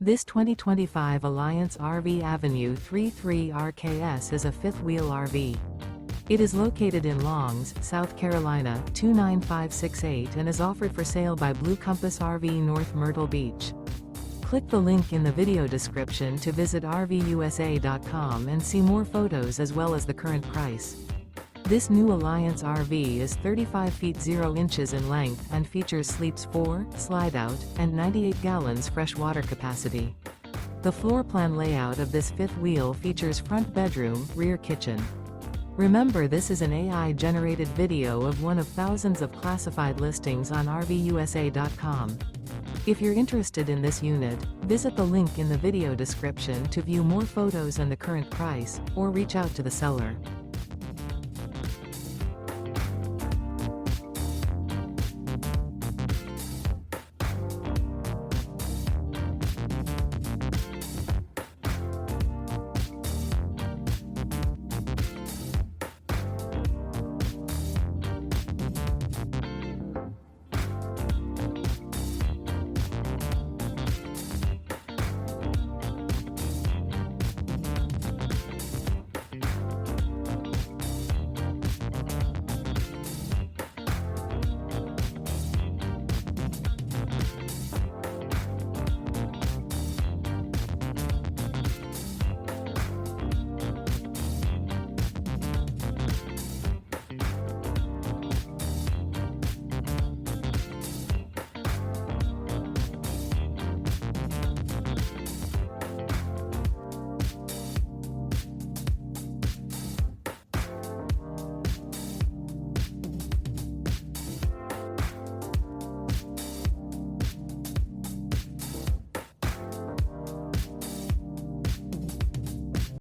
This 2025 Alliance RV Avenue 33 RKS is a fifth-wheel RV. It is located in Longs, South Carolina 29568 and is offered for sale by Blue Compass RV North Myrtle Beach. Click the link in the video description to visit RVUSA.com and see more photos as well as the current price. This new Alliance RV is 35 feet 0 inches in length and features sleeps 4, slide-out, and 98 gallons fresh water capacity. The floor plan layout of this fifth wheel features front bedroom, rear kitchen. Remember, this is an AI-generated video of one of thousands of classified listings on RVUSA.com. If you're interested in this unit, visit the link in the video description to view more photos and the current price, or reach out to the seller.